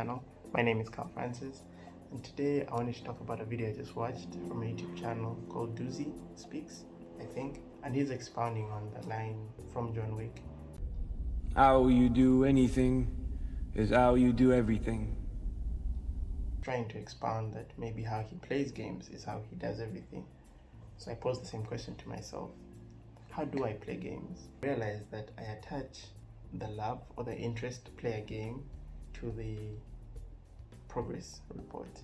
channel. My name is Carl Francis, and today I wanted to talk about a video I just watched from a YouTube channel called Doozy Speaks, I think, and he's expounding on the line from John Wick. How you do anything is how you do everything. Trying to expound that maybe how he plays games is how he does everything. So I posed the same question to myself. How do I play games? I realized that I attach the love or the interest to play a game to the progress report,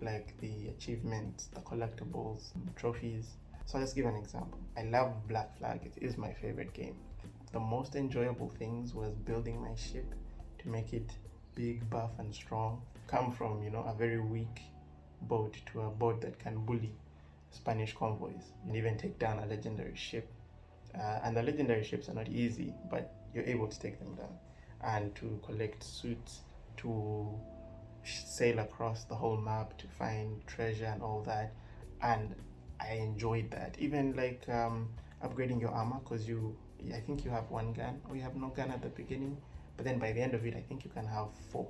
like the achievements, the collectibles, trophies. So I'll just give an example. I love Black Flag. It is my favorite game. The most enjoyable things was building my ship to make it big, buff, and strong. Come from, a very weak boat to a boat that can bully Spanish convoys and even take down a legendary ship. And the legendary ships are not easy, but you're able to take them down. And to collect suits, to sail across the whole map to find treasure and all that. And I enjoyed that. Even like upgrading your armor, because I think you have one gun, or you have no gun at the beginning, but then by the end of it, I think you can have 4.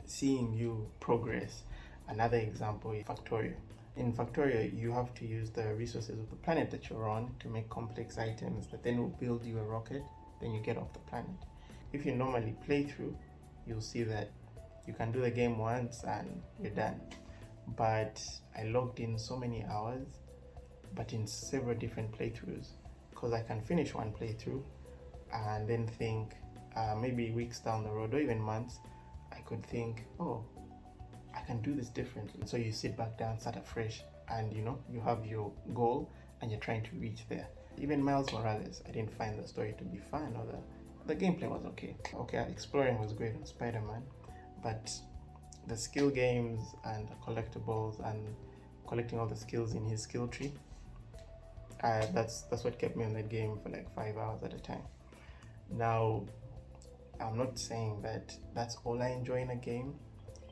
Seeing you progress. Another example is Factorio. In Factorio, you have to use the resources of the planet that you're on to make complex items that then will build you a rocket, then you get off the planet. If you normally play through, you'll see that you can do the game once and you're done. But I logged in so many hours, but in several different playthroughs, because I can finish one playthrough and then think maybe weeks down the road or even months, I could think, oh, I can do this differently. So you sit back down, start afresh, and you have your goal and you're trying to reach there. Even Miles Morales, I didn't find the story to be fun, or the gameplay was okay. Exploring was great on Spider-Man, but the skill games and the collectibles and collecting all the skills in his skill tree, that's what kept me on that game for like 5 hours at a time. Now, I'm not saying that that's all I enjoy in a game,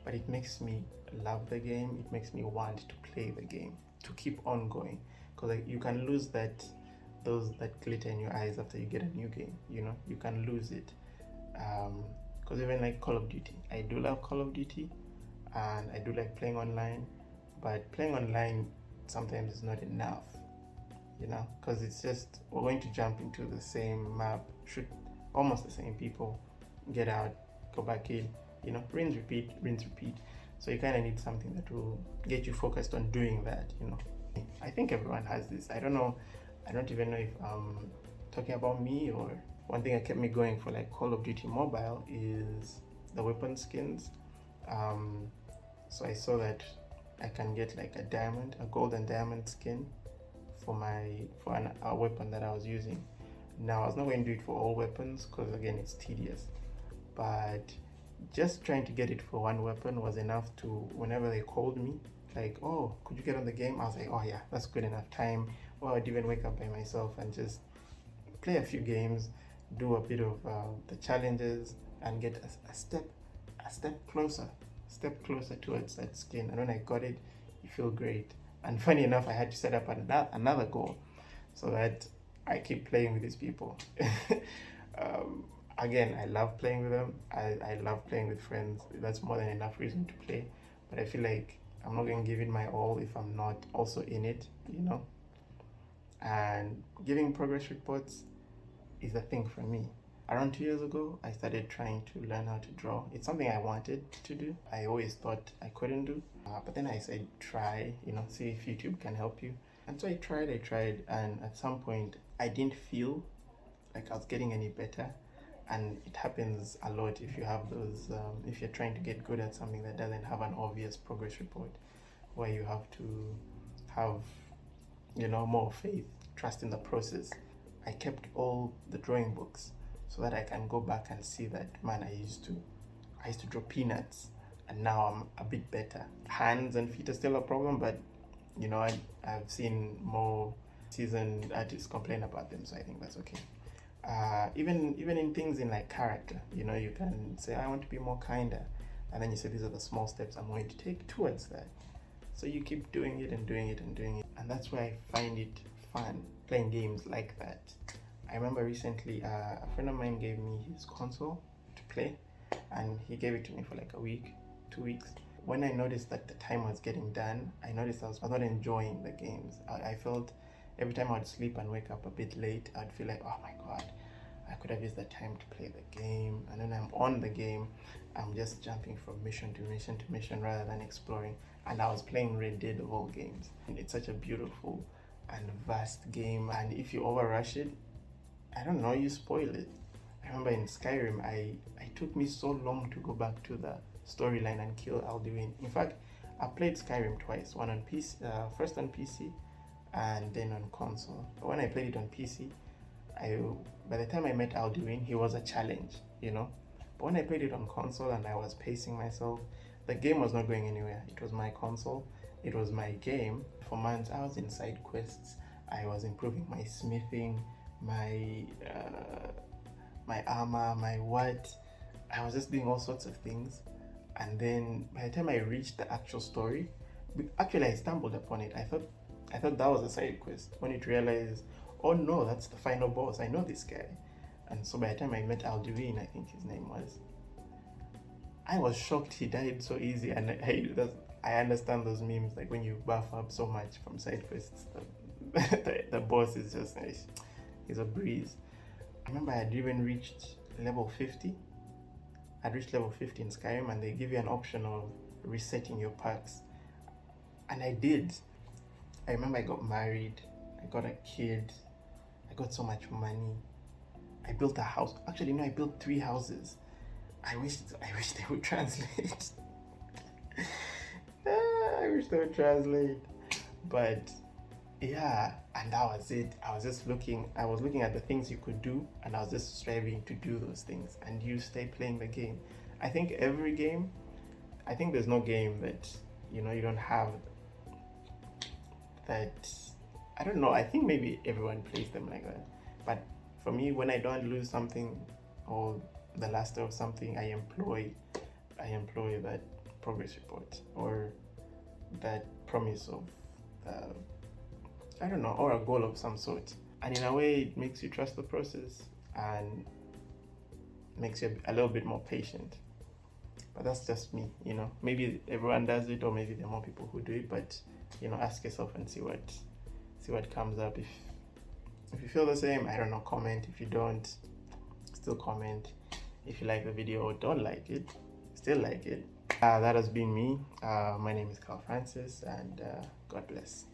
but it makes me love the game. It makes me want to play the game, to keep on going, because you can lose that glitter in your eyes after you get a new game. You can lose it, because even like Call of Duty, I do love Call of Duty, and I do like playing online, but playing online sometimes is not enough, because it's just, we're going to jump into the same map, shoot almost the same people, get out, go back in, rinse, repeat. So you kind of need something that will get you focused on doing that. I think everyone has this. I don't know. I don't even know if I'm talking about me, or one thing that kept me going for like Call of Duty Mobile is the weapon skins. So I saw that I can get like a gold and diamond skin for a weapon that I was using. Now I was not going to do it for all weapons, because again, it's tedious, but just trying to get it for one weapon was enough to, whenever they called me, like, oh, could you get on the game? I was like, oh yeah, that's good enough time. Or I'd even wake up by myself and just play a few games, do a bit of the challenges, and get a step closer towards that skin. And when I got it, you feel great. And funny enough, I had to set up another goal so that I keep playing with these people. Again, I love playing with them. I love playing with friends. That's more than enough reason to play. But I feel like I'm not going to give it my all if I'm not also in it, And giving progress reports is a thing for me. Around 2 years ago, I started trying to learn how to draw. It's something I wanted to do. I always thought I couldn't do. But then I said, try, see if YouTube can help you. And so I tried, and at some point, I didn't feel like I was getting any better. And it happens a lot if you have those, if you're trying to get good at something that doesn't have an obvious progress report, where you have to have, more faith, trust in the process. I kept all the drawing books so that I can go back and see that, man, I used to draw peanuts, and now I'm a bit better. Hands and feet are still a problem, but I've seen more seasoned artists complain about them, so I think that's okay. Even in things in like character, you can say, I want to be more kinder, and then you say, these are the small steps I'm going to take towards that. So you keep doing it, and that's why I find it fun playing games like that. I remember recently a friend of mine gave me his console to play, and he gave it to me for like a week, 2 weeks. When I noticed that the time was getting done, I noticed I was not enjoying the games. I felt every time I'd sleep and wake up a bit late, I'd feel like, oh my god, I could have used the time to play the game. And then I'm on the game, I'm just jumping from mission to mission to mission rather than exploring. And I was playing Red Dead of all games. And it's such a beautiful and vast game, and if you overrush it, I don't know, you spoil it. I remember in Skyrim, it took me so long to go back to the storyline and kill Alduin. In fact, I played Skyrim twice, one on PC, first on PC and then on console. But when I played it on PC, by the time I met Alduin, he was a challenge, you know. But when I played it on console and I was pacing myself, the game was not going anywhere. It was my console, it was my game. For months, I was in side quests. I was improving my smithing, my armor, my what. I was just doing all sorts of things. And then by the time I reached the actual story, actually I stumbled upon it. I thought that was a side quest. When it realized, oh no, that's the final boss. I know this guy. And so by the time I met Alduin, I think his name was, I was shocked he died so easy. And I understand those memes, like when you buff up so much from side quests, the boss is just nice. He's a breeze. I remember I had even reached level 50. I'd reached level 50 in Skyrim, and they give you an option of resetting your perks. And I did. I remember I got married, I got a kid, I got so much money. I built a house. Actually, no, I built 3 houses. I wish they would translate. I wish they would translate. But yeah, and that was it. I was looking at the things you could do, and I was just striving to do those things, and you stay playing the game. I think there's no game that, you know, you don't have that. I don't know, I think maybe everyone plays them like that. But for me, when I don't lose something or the last of something, I employ that progress report or that promise of I don't know, or a goal of some sort. And in a way, it makes you trust the process and makes you a little bit more patient. But that's just me, you know. Maybe everyone does it, or maybe there are more people who do it. But you know, ask yourself and see what comes up. If you feel the same, I don't know, comment. If you don't, still comment. If you like the video or don't like it, still like it. That has been me. My name is Carl Francis, and God bless.